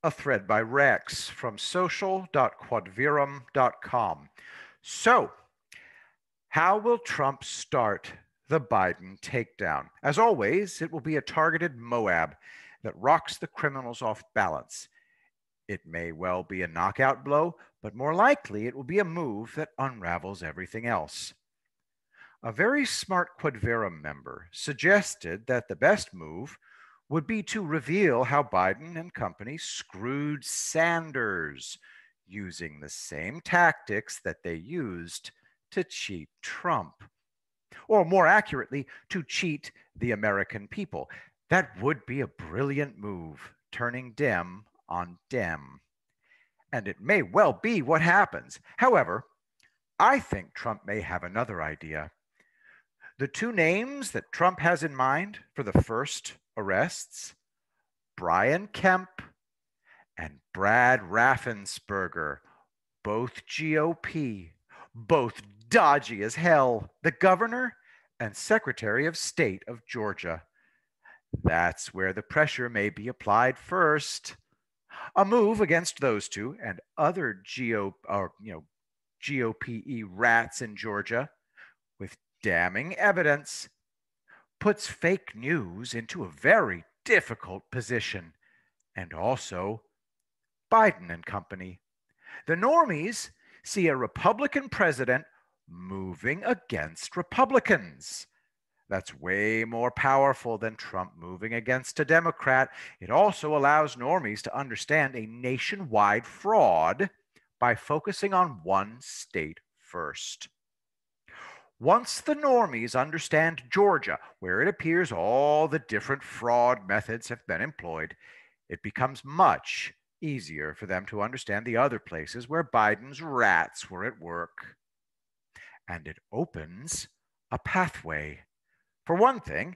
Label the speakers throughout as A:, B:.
A: A thread by Rex from social.quodverum.com. So, how will Trump start the Biden takedown? As always, it will be a targeted Moab that rocks the criminals off balance. It may well be a knockout blow, but more likely it will be a move that unravels everything else. A very smart Quodverum member suggested that the best move would be to reveal how Biden and company screwed Sanders using the same tactics that they used to cheat Trump. Or more accurately, to cheat the American people. That would be a brilliant move, turning Dem on Dem. And it may well be what happens. However, I think Trump may have another idea. The two names that Trump has in mind for the first arrests, Brian Kemp and Brad Raffensperger, both GOP, both dodgy as hell, the governor and Secretary of State of Georgia. That's where the pressure may be applied first. A move against those two and other GOPE rats in Georgia with damning evidence puts fake news into a very difficult position. And also Biden and company. The normies see a Republican president moving against Republicans. That's way more powerful than Trump moving against a Democrat. It also allows normies to understand a nationwide fraud by focusing on one state first. Once the normies understand Georgia, where it appears all the different fraud methods have been employed, it becomes much easier for them to understand the other places where Biden's rats were at work. And it opens a pathway. For one thing,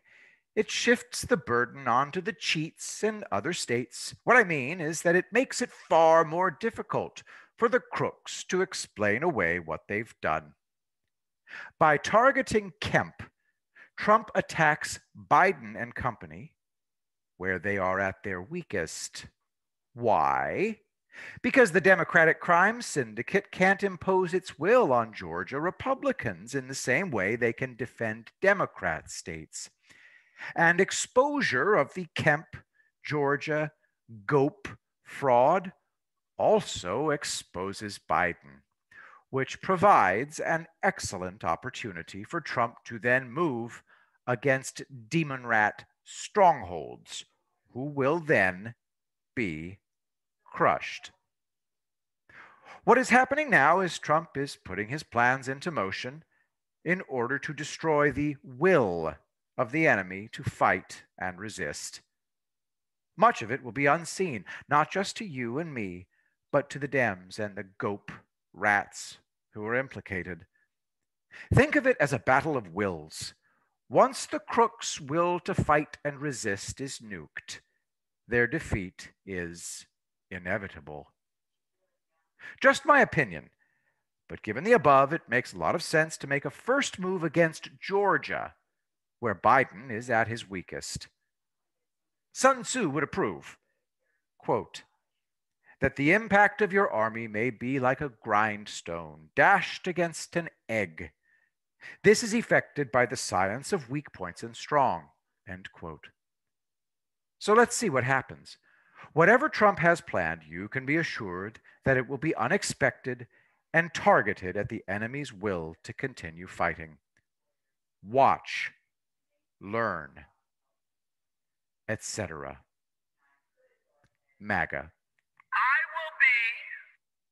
A: it shifts the burden onto the cheats in other states. What I mean is that it makes it far more difficult for the crooks to explain away what they've done. By targeting Kemp, Trump attacks Biden and company where they are at their weakest. Why? Because the Democratic crime syndicate can't impose its will on Georgia Republicans in the same way they can defend Democrat states. And exposure of the Kemp, Georgia, GOP fraud also exposes Biden, which provides an excellent opportunity for Trump to then move against demon rat strongholds, who will then be crushed. What is happening now is Trump is putting his plans into motion in order to destroy the will of the enemy to fight and resist. Much of it will be unseen, not just to you and me, but to the Dems and the GOP rats who are implicated. Think of it as a battle of wills. Once the crooks' will to fight and resist is nuked, their defeat is inevitable. Just my opinion, but given the above, it makes a lot of sense to make a first move against Georgia, where Biden is at his weakest. Sun Tzu would approve, quote, that the impact of your army may be like a grindstone dashed against an egg. This is effected by the science of weak points and strong, end quote. So let's see what happens. Whatever Trump has planned, you can be assured that it will be unexpected and targeted at the enemy's will to continue fighting. Watch, learn, etc. MAGA.
B: I will be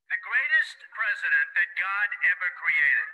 B: the greatest president that God ever created.